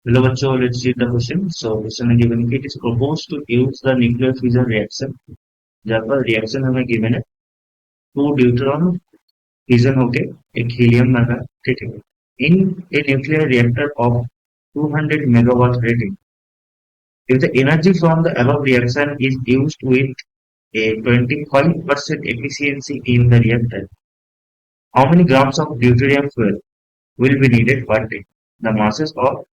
Hello, bachcho. Let's see the question. So, question है given कि it is proposed to use the nuclear fission reaction. जहाँ पर reaction हमें given है to deuteron fission होके एक हीलियम बना है, ठीक है. In a nuclear reactor of 200 megawatt rating, if the energy from the above reaction is used with a 25% efficiency in the reactor, how many grams of deuterium fuel will be needed per day? The masses of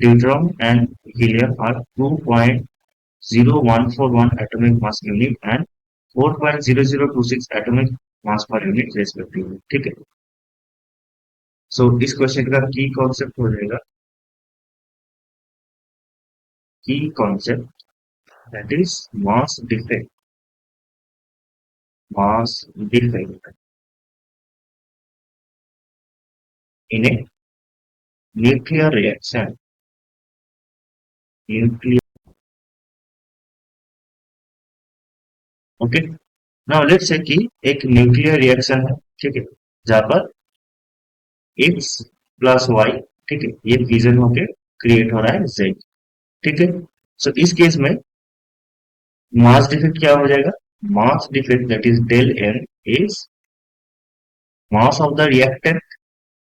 deuterium and helium are 2.0141 atomic mass unit and 4.0026 atomic mass per unit respectively. ठीक है. सो इस question का की concept हो जाएगा की concept that is mass defect in a nuclear reaction nuclear. Okay. Now let's say कि एक न्यूक्लियर रिएक्शन है, ठीक है, जहां पर एक्स प्लस वाई, ठीक है, ये फ्यूजन होके क्रिएट हो रहा है जेड. ठीक है. सो इस केस में मास डिफेक्ट क्या हो जाएगा? Mass defect that is del M is mass of the reactant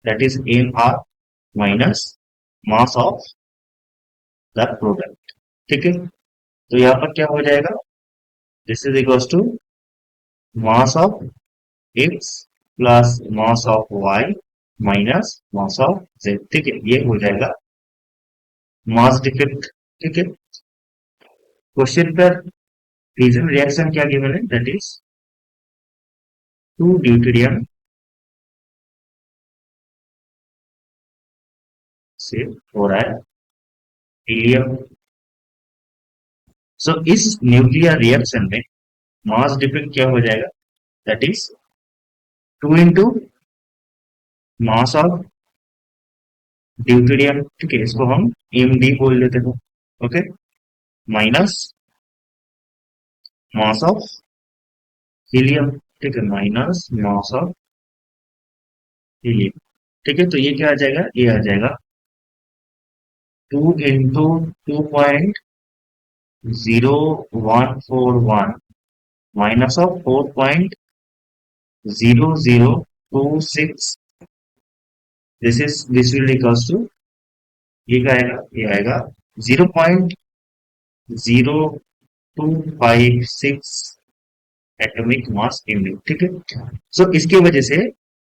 that is M R minus mass of the product. ठीक है. तो यहाँ पर क्या हो जाएगा? This is equals to mass of X plus mass of Y minus mass of Z. ठीक है, ये हो जाएगा मास डिफेक्ट. ठीक है. क्वेश्चन पर फ्यूजन रिएक्शन क्या गिवन है? दैट इज टू ड्यूटेरियम से हो रहा है हीलियम. सो इस न्यूक्लियर रिएक्शन में मास डिफेक्ट क्या हो जाएगा? That is 2 into mass of deuterium, ठीक है, इसको हम एम डी बोल लेते हैं. Okay. Minus mass of helium, ठीक है, माइनस मास ऑफ हीलियम. ठीक है. तो ये क्या आ जाएगा? ये आ जाएगा 2 into 2.0141 minus of 4.0026. This will equals to ये क्या आएगा? ये आएगा 0.0256 एटॉमिक मास यूनिट. ठीक है. सो इसकी वजह से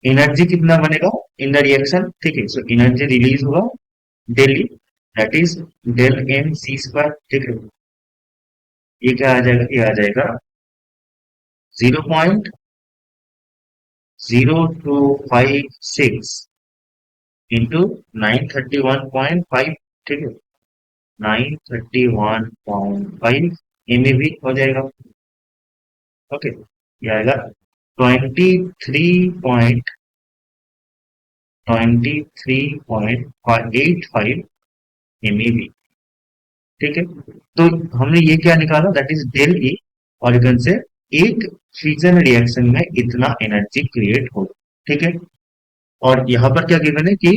एनर्जी कितना बनेगा इन द रिएक्शन? ठीक है. सो एनर्जी रिलीज होगा del E that is del M C square. ठीक है. ये क्या आ जाएगा? ये आ जाएगा 0.0256 इंटू 931.5. ठीक है. 931.5 एमएवी हो जाएगा. ओके. ये आएगा 23.85 एमएवी. ठीक है. तो हमने ये क्या निकाला? That is del E. और इधर से एक फ्यूजन रिएक्शन में इतना एनर्जी क्रिएट होगा. ठीक है. और यहाँ पर क्या गिवन है कि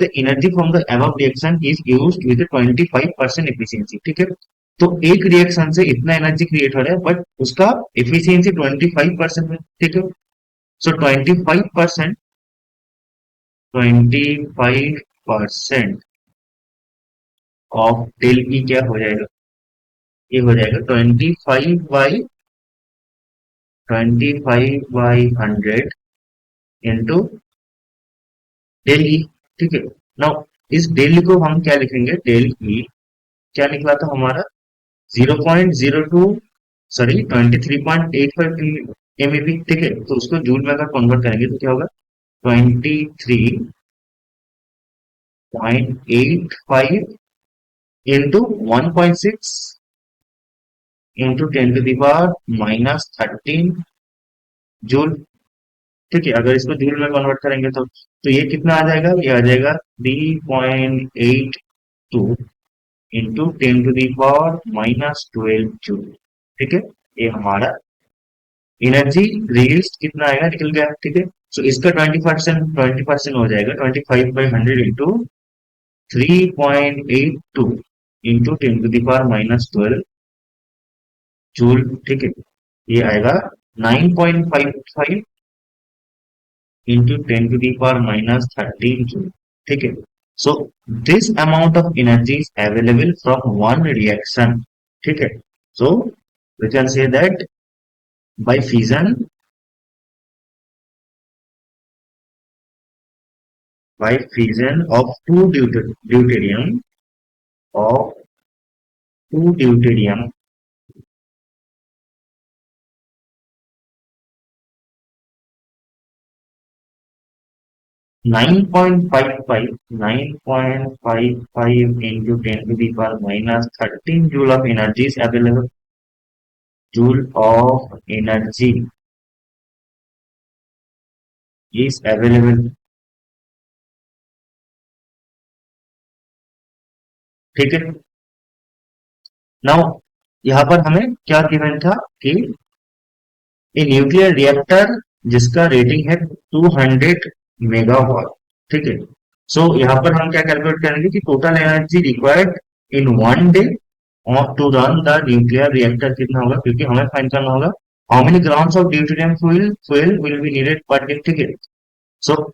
the energy from the above reaction is used with 25% efficiency. ठीक है. तो एक रिएक्शन से इतना एनर्जी क्रिएट हो रहा है बट उसका एफिशिएंसी 25% है. ठीक है. सो 25% ऑफ डेल ई क्या हो जाएगा? ये हो जाएगा 25/100 इंटू डेल ई. ठीक है. नाउ इस डेल को हम क्या लिखेंगे? डेल ई क्या निकला था हमारा? 0.02, सॉरी 23.85 एमईवी. ठीक है. तो उसको जूल में अगर कन्वर्ट करेंगे तो क्या होगा? 23.85 into 1.6 into 10 to the power -13 joule. ठीक है. अगर इसको जूल में कन्वर्ट करेंगे तो ये कितना आ जाएगा? ये आ जाएगा 3.82 into 10 to the power -12 joule. ठीक है. ये हमारा एनर्जी रिलीज कितना आएगा? निकल गया. ठीक है. सो इसका 20% हो जाएगा 25/100 इंटू 3.82 इंटू 10⁻⁻12 जूल, ठीक है। ये आएगा 9.55 इंटू 10⁻⁻13 जूल, ठीक है। So this amount of energy is available from one reaction, ठीक है। So we can say that by fission, of deuterium of two deuterium 9.55 into 10⁻⁻13 joule of energy is available. Joule of energy is available, ठीक है। Now यहाँ पर हमें क्या given था कि ए न्यूक्लियर रिएक्टर जिसका रेटिंग है 200 मेगावाट, ठीक है। सो यहाँ पर हम क्या कैलकुलेट करेंगे कि total energy required in one day और to run the nuclear reactor कितना होगा, क्योंकि हमें फाइंड करना होगा how many grams of deuterium fuel will be needed per day, ठीक है। सो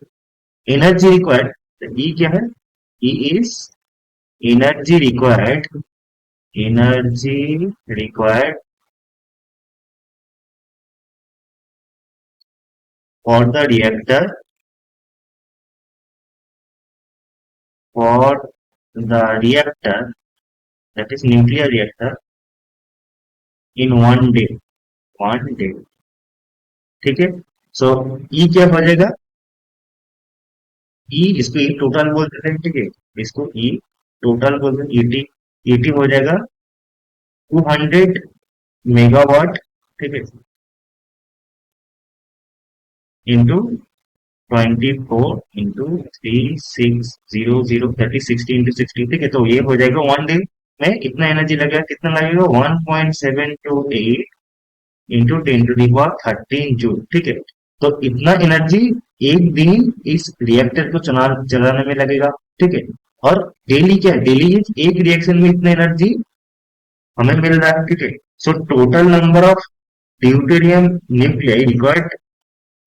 एनर्जी रिक्वायर्ड, ई क्या है, e is energy required, energy required for the reactor, for the reactor, that is nuclear reactor, in one day, ठीक है। सो ई क्या हो जाएगा, ई इसको ई टोटल बोल देते हैं, ठीक है। इसको ई टोटल बोलते हैं, ईटी, ईटी हो जाएगा 200 मेगावाट, ठीक है, into 24 into 3600, that is 60 into 60, ठीक है। तो ये हो जाएगा वन डे में इतना एनर्जी लगेगा, कितना लगेगा 1.728 इंटू 10⁻13 जूल, ठीक है। तो इतना एनर्जी एक दिन इस रिएक्टर को चलाने में लगेगा, ठीक है। और डेली क्या है, डेली एक रिएक्शन में इतना एनर्जी हमें मिल रहा है, ठीक है। So total number of deuterium nuclei required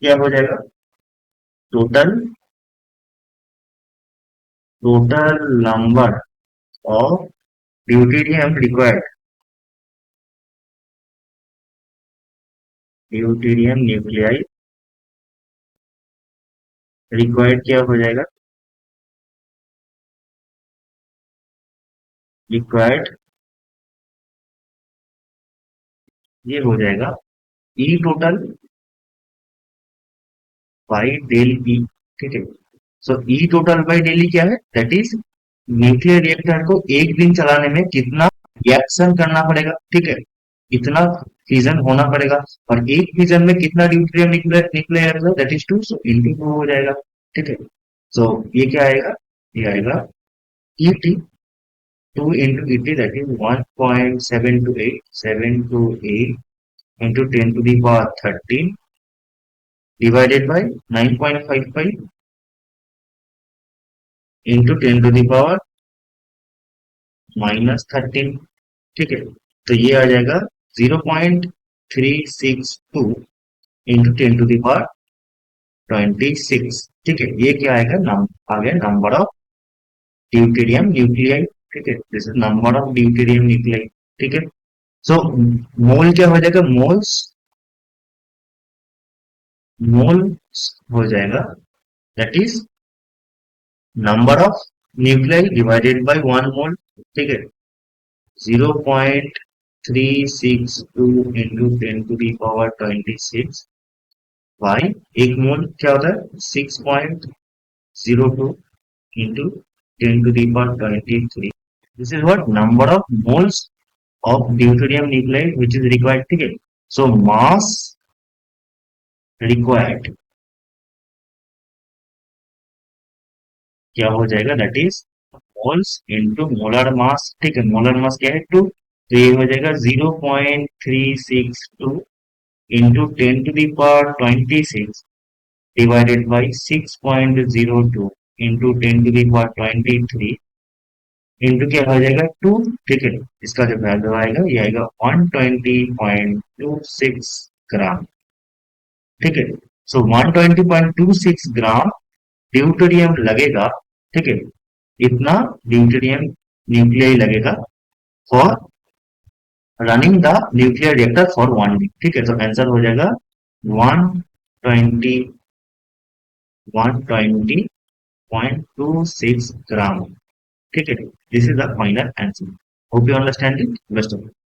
क्या हो जाएगा, total total number of deuterium required, deuterium nuclei required क्या हो जाएगा, रिक्वायर्ड ये हो जाएगा ई टोटल बाई डेल ई, ठीक है। सो ई टोटल बाई डेल ई क्या है, दैट इज न्यूक्लियर रिएक्टर को एक दिन चलाने में कितना रिएक्शन करना पड़ेगा, ठीक है, इतना फिजन होना पड़ेगा। और एक फिजन में कितना ड्यूटेरियम निकलेगा, दैट इज 2, सो इंटू 2 हो जाएगा, ठीक है। सो ये क्या आएगा, ये आएगा ET, 2 into ET, that is 1.728 into 10 to the power 13 divided by 9.55 into 10 to the power -13, ठीक है। तो ये आ जाएगा 0.362 इंटू 10 टू दावर 26, ठीक है। ये क्या आएगा, आ गया नंबर ऑफ ड्यूटेरियम न्यूक्लियाई, ठीक है। This is number of deuterium nuclei, ठीक है। सो मोल क्या हो जाएगा, मोल्स हो जाएगा, that is number of nuclei divided by one mole, ठीक है। 0.362 into 10 to the power 26 by एक मोल क्या होता है 6.02 into 10 to the power 23, this is what number of moles of deuterium nuclei which is required, ठीक है। So mass required क्या हो जाएगा, that is moles into molar mass, ठीक है। मोलर मास क्या है 2, तो ये हो जाएगा 0.362 into 10 to the power 26 divided by 6.02 into 10 to the power 23 into क्या हो जाएगा 2, ठीक है। इसका जो वैल्यू आएगा ये आएगा 120.26 ग्राम, ठीक है। सो 120.26 ग्राम ड्यूटेरियम लगेगा, ठीक है। इतना ड्यूटेरियम न्यूक्लियाई लगेगा for running the nuclear reactor for 1 week, ठीक है। तो आंसर हो जाएगा 120 120.26 ग्राम, ठीक है। This is the final answer. Hope you understand it. Best of